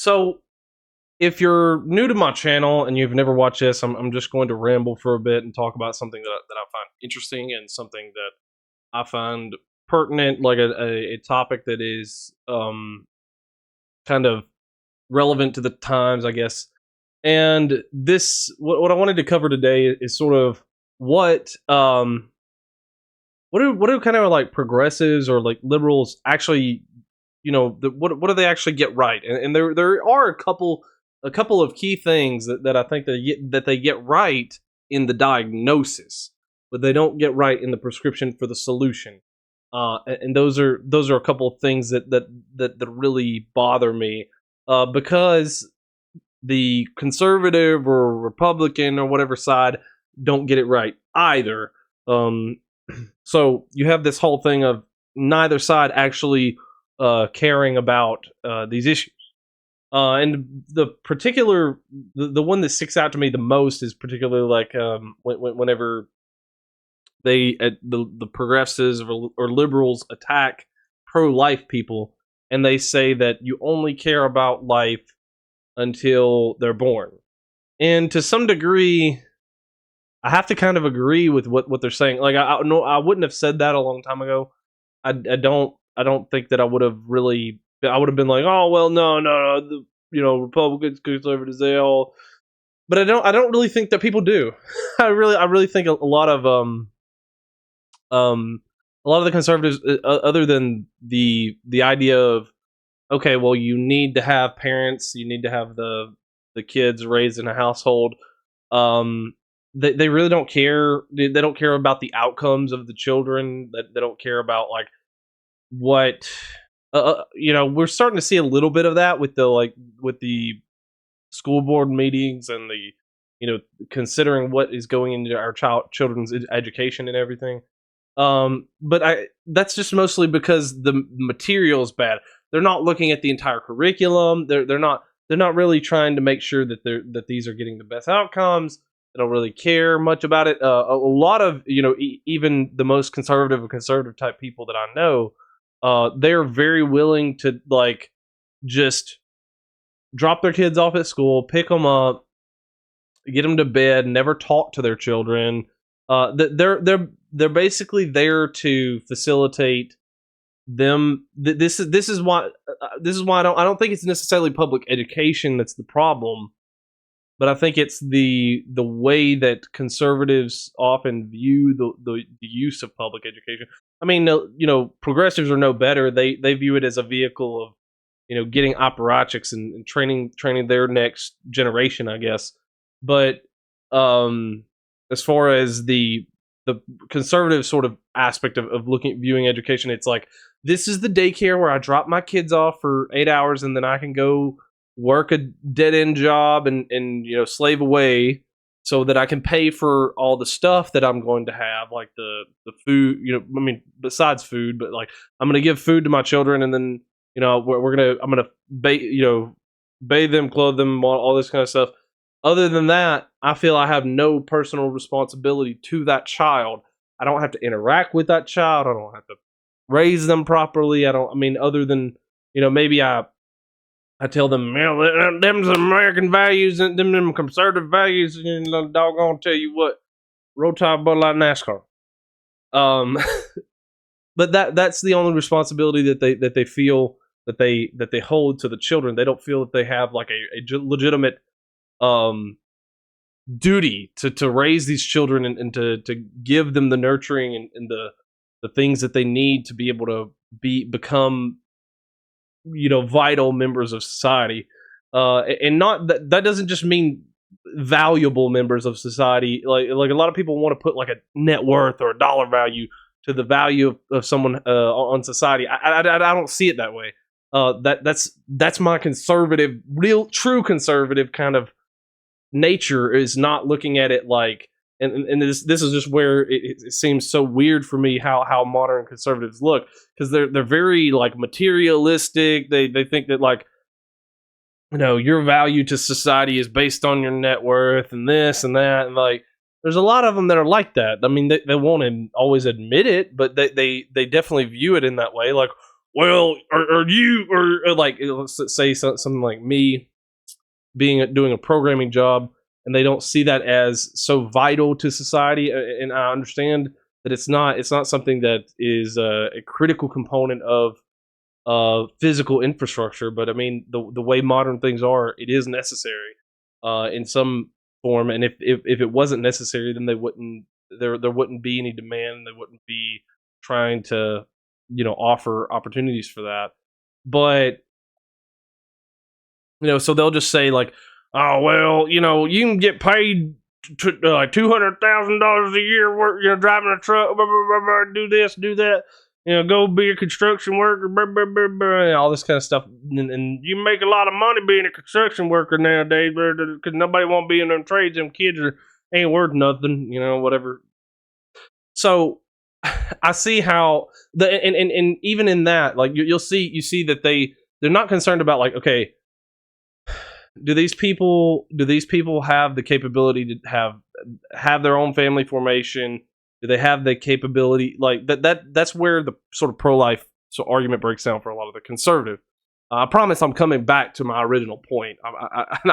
So, if you're new to my channel and you've never watched this, I'm just going to ramble for a bit and talk about something that I find interesting and something that I find pertinent, like a topic that is kind of relevant to the times, I guess. And what I wanted to cover today is sort of what what do kind of like progressives or like liberals actually, what do they actually get right? And there are a couple of key things that I think that they get right in the diagnosis, but they don't get right in the prescription for the solution. And those are a couple of things that really bother me, because the conservative or Republican or whatever side don't get it right either. Um, so you have this whole thing of neither side actually caring about these issues. And the one that sticks out to me the most is particularly like whenever the progressives or liberals attack pro-life people, and they say that you only care about life until they're born. And to some degree, I have to kind of agree with what they're saying. Like I no, I wouldn't have said that a long time ago. I don't think that I would have really. I would have been like, oh well, no, Republicans, conservatives, they all. But I don't really think that people do. I really think a lot of the conservatives, other than the idea of, okay, well, you need to have parents, you need to have the kids raised in a household. Um, they really don't care. They don't care about the outcomes of the children. They don't care about like what. We're starting to see a little bit of that with the school board meetings and the considering what is going into our children's education and everything. But that's just mostly because the material is bad. They're not looking at the entire curriculum. They're not really trying to make sure that these are getting the best outcomes. They don't really care much about it. A lot of even the most conservative of conservative type people that I know, they're very willing to like just drop their kids off at school, pick them up, get them to bed, never talk to their children. They're basically there to facilitate them. This is why I don't think it's necessarily public education that's the problem, but I think it's the way that conservatives often view the use of public education. I mean, no, progressives are no better. They view it as a vehicle of getting apparatchiks and training their next generation, I guess. But as far as the conservative sort of aspect of viewing education, it's like, this is the daycare where I drop my kids off for 8 hours and then I can go work a dead end job and slave away so that I can pay for all the stuff that I'm going to have, like the food, I mean, besides food, but like I'm going to give food to my children, and then I'm going to bathe them, clothe them, all this kind of stuff. Other than that, I feel I have no personal responsibility to that child. I don't have to interact with that child. I don't have to raise them properly. Other than, maybe I tell them, them's American values and them conservative values, and doggone tell you what, roll tide, Bud Light, NASCAR. But that's the only responsibility that they feel that they hold to the children. They don't feel that they have like a legitimate duty to raise these children and to give them the nurturing and the things that they need to be able to become vital members of society, and not that doesn't just mean valuable members of society. Like a lot of people want to put like a net worth or a dollar value to the value of someone on society. I don't see it that way. That's my conservative, real true conservative kind of nature, is not looking at it like, and this is just where it seems so weird for me how modern conservatives look, because they're very like materialistic. They think that like your value to society is based on your net worth and this and that, and like there's a lot of them that are like that. I mean, they won't always admit it, but they definitely view it in that way. Like, well, are you, or like, let's say something like me doing a programming job, and they don't see that as so vital to society. And I understand that it's not something that is a critical component of physical infrastructure. But I mean, the way modern things are, it is necessary in some form. And if it wasn't necessary, then there wouldn't be any demand. They wouldn't be trying to offer opportunities for that. But so they'll just say like, oh well, you can get paid like $200,000 a year, work, driving a truck, blah, blah, blah, blah, do this, do that, go be a construction worker, blah, blah, blah, blah, and all this kind of stuff, and you make a lot of money being a construction worker nowadays, because nobody won't be in them trades. Them kids ain't worth nothing, whatever. So I see how and even in that, like you see that they're not concerned about like, okay, do these people have the capability to have their own family formation? Do they have the capability like that's where the sort of pro-life argument breaks down for a lot of the conservative. I promise I'm coming back to my original point.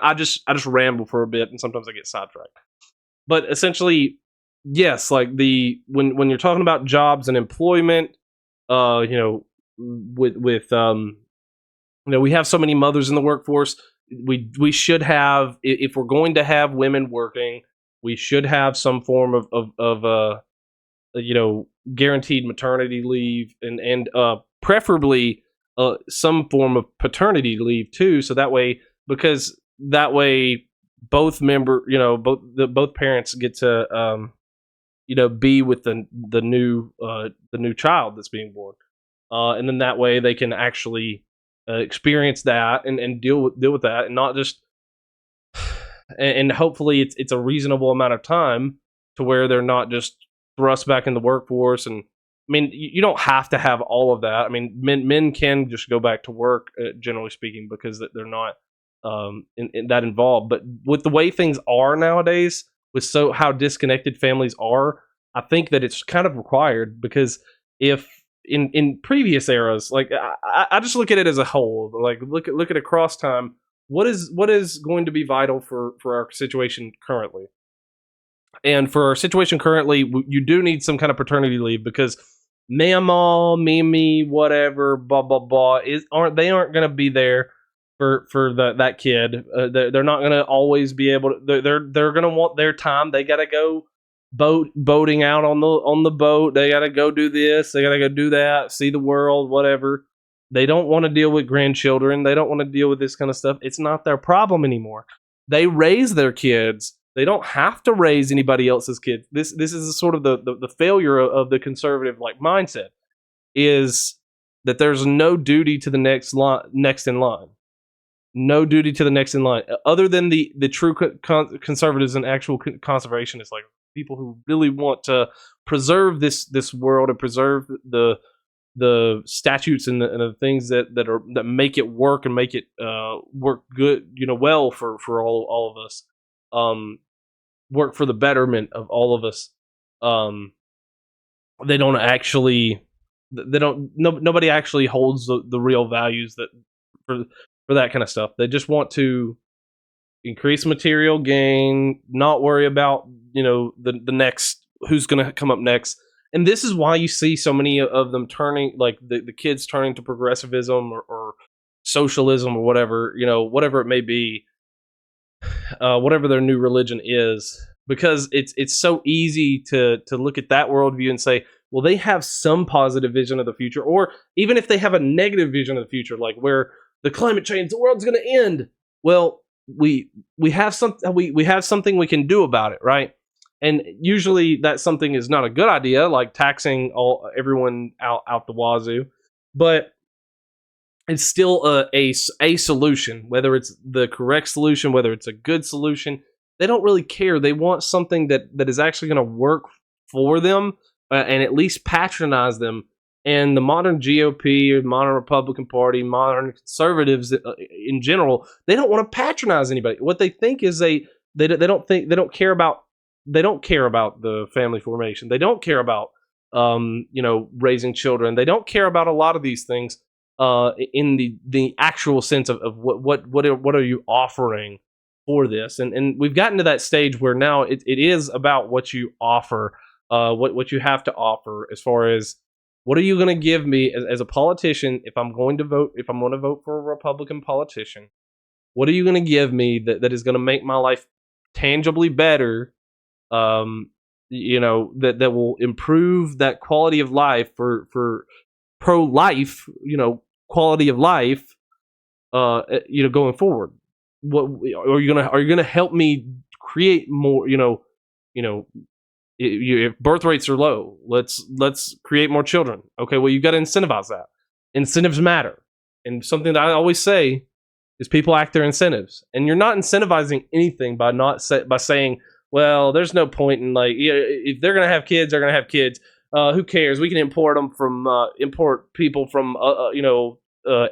I just ramble for a bit, and sometimes I get sidetracked. But essentially, yes, like when you're talking about jobs and employment, with we have so many mothers in the workforce. We should have, if we're going to have women working, we should have some form of guaranteed maternity leave, and preferably some form of paternity leave too. So because that way both parents get to be with the new child that's being born, and then that way they can actually experience that and deal with that, and not just and hopefully it's a reasonable amount of time to where they're not just thrust back in the workforce. And I mean, you don't have to have all of that. I mean, men can just go back to work, generally speaking, because they're not in that involved. But with the way things are nowadays, with how disconnected families are, I think that it's kind of required, because if in previous eras, like I just look at it as a whole, like look at across time, what is going to be vital for our situation currently. And for our situation currently, you do need some kind of paternity leave, because mama, mimi, whatever, blah blah blah, aren't going to be there for that kid. They're not going to always be able to. They're going to want their time. They got to go boating out on the boat. They got to go do this. They got to go do that. See the world, whatever. They don't want to deal with grandchildren. They don't want to deal with this kind of stuff. It's not their problem anymore. They raise their kids. They don't have to raise anybody else's kids. This is sort of the failure of the conservative like mindset, is that there's no duty to the next in line. No duty to the next in line, other than the true conservatives and actual conservationists, like people who really want to preserve this world and preserve the statutes and the things that make it work and make it work good, well for all of us, work for the betterment of all of us. They don't actually, nobody actually holds the real values that for that kind of stuff. They just want to increase material gain, not worry about the next, who's going to come up next. And this is why you see so many of them turning, like the kids turning to progressivism or socialism or whatever, whatever it may be, whatever their new religion is, because it's so easy to look at that worldview and say, well, they have some positive vision of the future, or even if they have a negative vision of the future, like where the climate change, the world's going to end. Well, we have something we can do about it, right? And usually that something is not a good idea, like taxing everyone out the wazoo, but it's still a solution, whether it's the correct solution, whether it's a good solution. They don't really care. They want something that is actually going to work for them, and at least patronize them. And the modern GOP, modern Republican Party, modern conservatives in general, they don't want to patronize anybody. What they think is they don't care about the family formation. They don't care about raising children. They don't care about a lot of these things. in the actual sense of what are you offering for this, and we've gotten to that stage where now it is about what you offer, what you have to offer as far as what are you going to give me as a politician if I'm going to vote, if I'm going to vote for a Republican politician. What are you going to give me that is going to make my life tangibly better? That will improve that quality of life for pro life, quality of life, going forward. What are you gonna help me create more? If birth rates are low, let's create more children. Okay, well, you got to incentivize that. Incentives matter, and something that I always say is people act their incentives, and you're not incentivizing anything by saying, well, there's no point in, like, if they're gonna have kids, they're gonna have kids. Who cares? We can import people from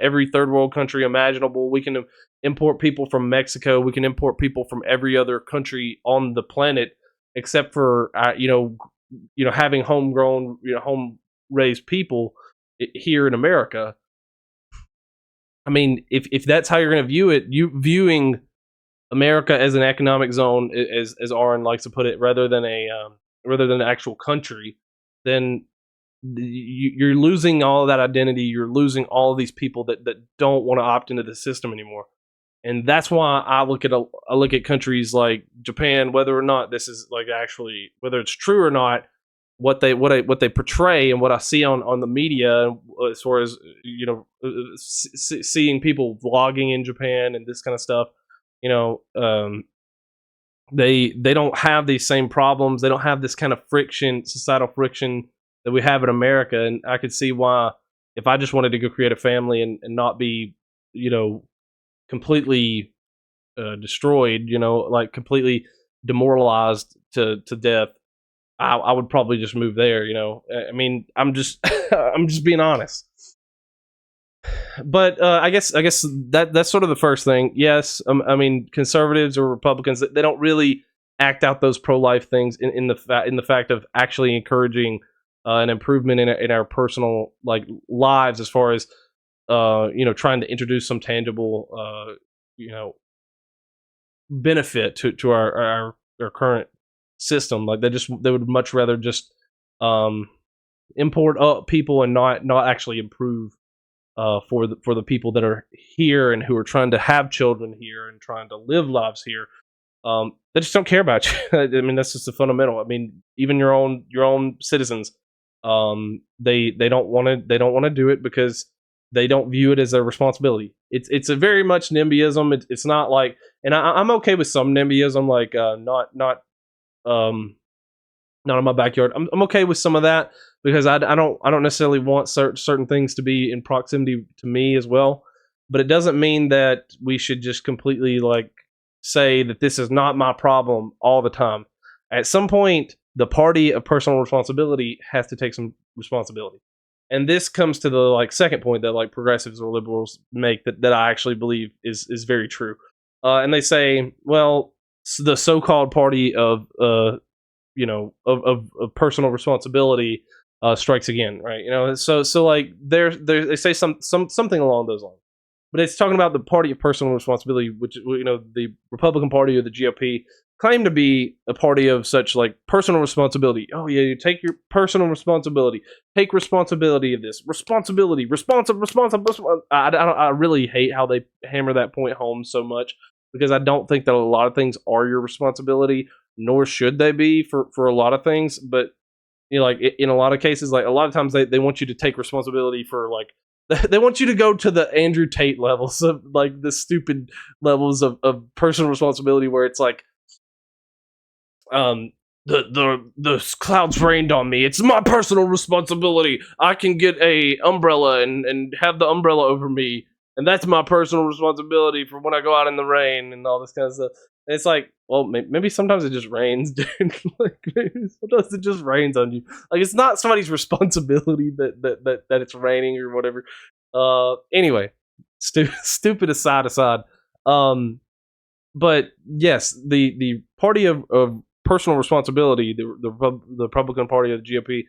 every third world country imaginable. We can import people from Mexico. We can import people from every other country on the planet, except for having homegrown, home raised people here in America. I mean, if that's how you're going to view it, you viewing America as an economic zone, as Aaron likes to put it, rather than an actual country, then you're losing all of that identity. You're losing all of these people that don't want to opt into the system anymore. And that's why I look at countries like Japan, whether or not this is like actually, whether it's true or not, what they portray and what I see on the media, as far as seeing people vlogging in Japan and this kind of stuff. They don't have these same problems. They don't have this kind of societal friction that we have in America. And I could see why, if I just wanted to go create a family and not be, completely destroyed, like completely demoralized to death, I would probably just move there. I mean, I'm just I'm just being honest. But I guess that's sort of the first thing. Yes, I mean, conservatives or Republicans, they don't really act out those pro-life things in the fact of actually encouraging an improvement in our personal, like, lives, as far as trying to introduce some tangible benefit to our current system. Like, they would much rather just import up people and not actually improve for the people that are here and who are trying to have children here and trying to live lives here. They just don't care about you. I mean, that's just a fundamental. I mean, even your own citizens, they don't want to do it because they don't view it as a responsibility. It's a very much NIMBYism. It's not like, and I'm okay with some NIMBYism, like not in my backyard. I'm okay with some of that, because I don't necessarily want certain things to be in proximity to me as well. But it doesn't mean that we should just completely, like, say that this is not my problem all the time. At some point, the party of personal responsibility has to take some responsibility. And this comes to the, like, second point that, like, progressives or liberals make that I actually believe is very true. And they say, well, the so-called party of personal responsibility strikes again, right? So like they say something along those lines. But it's talking about the party of personal responsibility, which, the Republican Party or the GOP claim to be a party of such, like, personal responsibility. Oh yeah, you take your personal responsibility, take responsibility of this, responsibility, responsive. I really hate how they hammer that point home so much, because I don't think that a lot of things are your responsibility, nor should they be for a lot of things. But like, in a lot of cases, like, a lot of times they want you to take responsibility for, like, they want you to go to the Andrew Tate levels of, like, the stupid levels of personal responsibility, where it's like, the clouds rained on me. It's my personal responsibility. I can get a umbrella and have the umbrella over me, and that's my personal responsibility for when I go out in the rain and all this kind of stuff. And it's like, well, maybe sometimes it just rains, dude. Like, maybe sometimes it just rains on you. Like, it's not somebody's responsibility that it's raining or whatever. Anyway, stupid aside. But yes, the party of personal responsibility, the Republican Party of the GOP,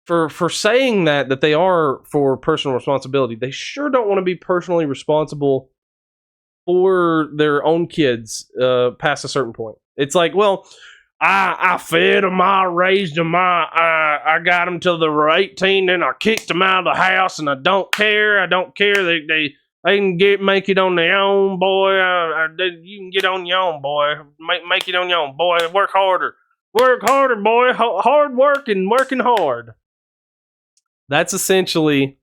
for saying that they are for personal responsibility, they sure don't want to be personally responsible for their own kids past a certain point. It's like, well, I fed them, I raised them, I got them till they were 18, then I kicked them out of the house, and I don't care. They can make it on their own, boy. You can get on your own, boy. Make it on your own, boy. Work harder, boy. Hard work and working hard. That's essentially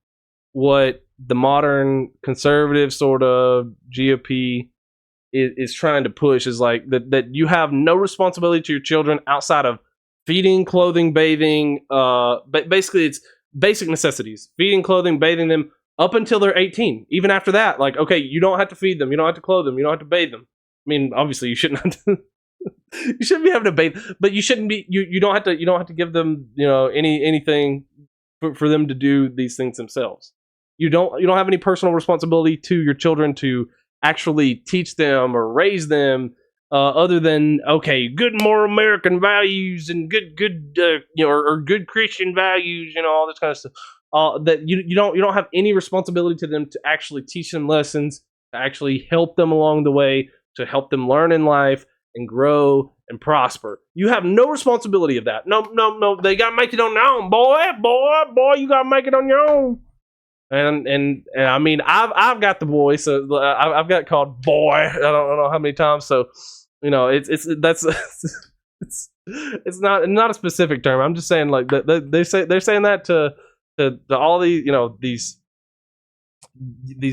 what the modern conservative sort of GOP is trying to push, is like that you have no responsibility to your children outside of feeding, clothing, bathing. Basically, it's basic necessities: feeding, clothing, bathing them up until they're 18. Even after that, like, okay, you don't have to feed them, you don't have to clothe them, you don't have to bathe them. I mean, obviously, you shouldn't have to. You shouldn't be having to bathe, but you shouldn't be. You don't have to give them anything for them to do these things themselves. You don't have any personal responsibility to your children to actually teach them or raise them, other than, okay, good moral American values and good or good Christian values, all this kind of stuff. That you don't have any responsibility to them to actually teach them lessons, to actually help them along the way, to help them learn in life and grow and prosper. You have no responsibility of that. No. They gotta make it on their own, boy. You gotta make it on your own. And I mean, I've got the boy, so I've got called boy. I don't know how many times. So it's not a specific term. I'm just saying, like, they're saying that to all these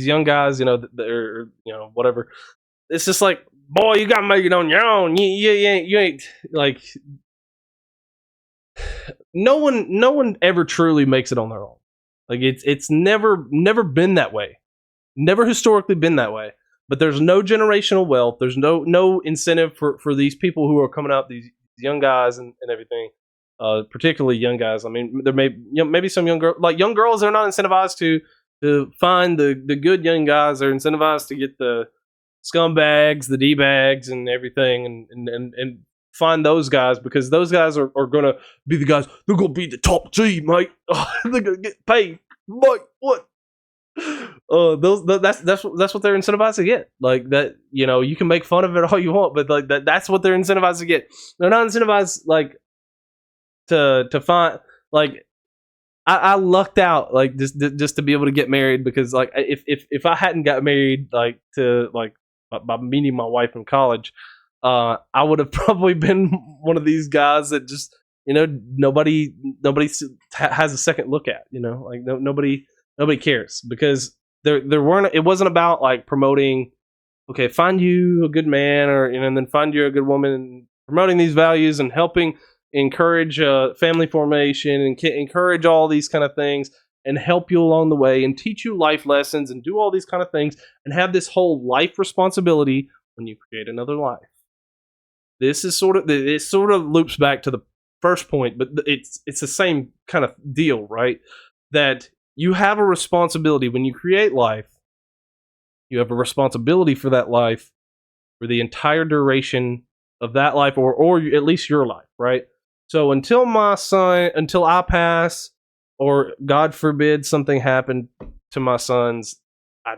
young guys, they're whatever. It's just like, boy, you gotta make it on your own. You ain't like, no one ever truly makes it on their own. Like, it's never been that way, never historically been that way. But there's no generational wealth. There's no incentive for these people who are coming out, these young guys and everything, particularly young guys. I mean, there may maybe some young girls are not incentivized to find the good young guys. They're incentivized to get the scumbags, the D-bags, and everything, and find those guys, because those guys are going to be the guys. They're going to be the top G, mate. They're going to get paid. Mate, what? That's what they're incentivized to get. Like that, you can make fun of it all you want, but like that's what they're incentivized to get. They're not incentivized like to find, like, I lucked out, like, just to be able to get married, because like if I hadn't got married, like, to like by meeting my wife in college, I would have probably been one of these guys that just nobody has a second look at. Like, nobody cares, because there weren't. It wasn't about like promoting, okay, find you a good man, or and then find you a good woman, and promoting these values and helping encourage family formation and encourage all these kind of things, and help you along the way and teach you life lessons and do all these kind of things, and have this whole life responsibility when you create another life. This is sort of loops back to the first point, but it's the same kind of deal, right? That you have a responsibility when you create life. You have a responsibility for that life for the entire duration of that life, or at least your life, right? So until I pass, or God forbid something happened to my sons, I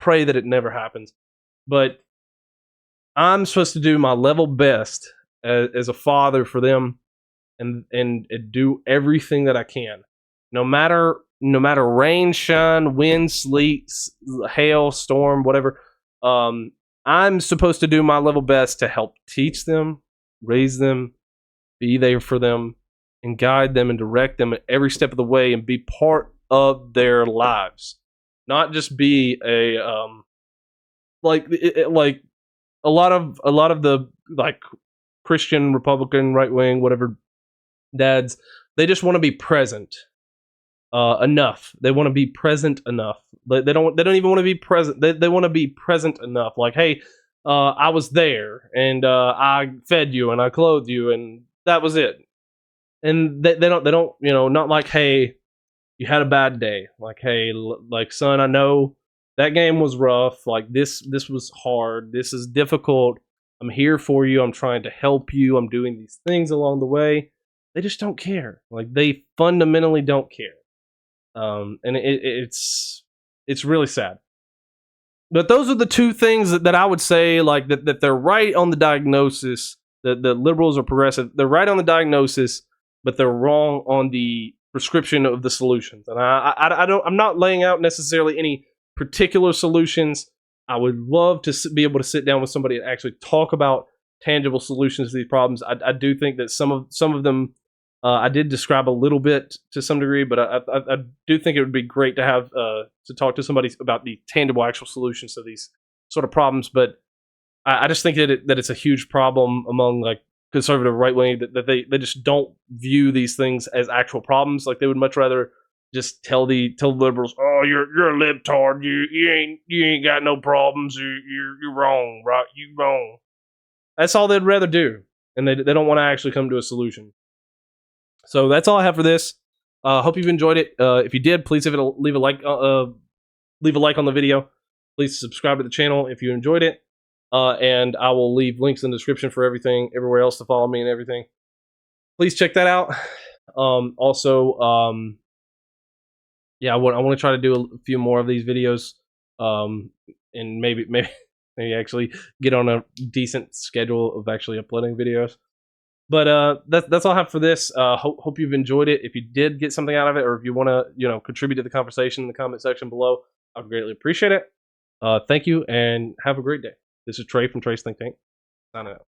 pray that it never happens, but I'm supposed to do my level best as a father for them, and do everything that I can, no matter rain, shine, wind, sleet, hail, storm, whatever. I'm supposed to do my level best to help teach them, raise them, be there for them, and guide them and direct them at every step of the way, and be part of their lives, not just be a like a lot of the, like, Christian, Republican, right wing, whatever dads. They just want to be present enough. They want to be present enough. They don't even want to be present. They want to be present enough. Like, hey, I was there, and I fed you, and I clothed you, and that was it. And they don't not like, hey, you had a bad day. Like, hey, like, son, I know that game was rough. Like, this was hard. This is difficult. I'm here for you. I'm trying to help you. I'm doing these things along the way. they just don't care. Like they fundamentally don't care, and it's really sad. But those are the two things that I would say, like that they're right on the diagnosis. The liberals or progressive, they're right on the diagnosis, but they're wrong on the prescription of the solutions. And I'm not laying out necessarily any particular solutions. I would love to be able to sit down with somebody and actually talk about tangible solutions to these problems. I do think that some of them I did describe a little bit to some degree, but I do think it would be great to have to talk to somebody about the tangible, actual solutions to these sort of problems. But I just think that it's a huge problem among like conservative right wing that they just don't view these things as actual problems. Like they would much rather just tell the liberals, "Oh, you're a libtard. You ain't got no problems. You're wrong, right? You wrong." That's all they'd rather do, and they don't want to actually come to a solution. So that's all I have for this. Hope you've enjoyed it. If you did, please leave a like on the video. Please subscribe to the channel if you enjoyed it. And I will leave links in the description for everything, everywhere else to follow me and everything. Please check that out. Yeah, I want to try to do a few more of these videos, and maybe actually get on a decent schedule of actually uploading videos. But that's all I have for this. Hope you've enjoyed it. If you did get something out of it, or if you want to contribute to the conversation in the comment section below, I would greatly appreciate it. Thank you, and have a great day. This is Trey from Trey's Think Tank. Signing out.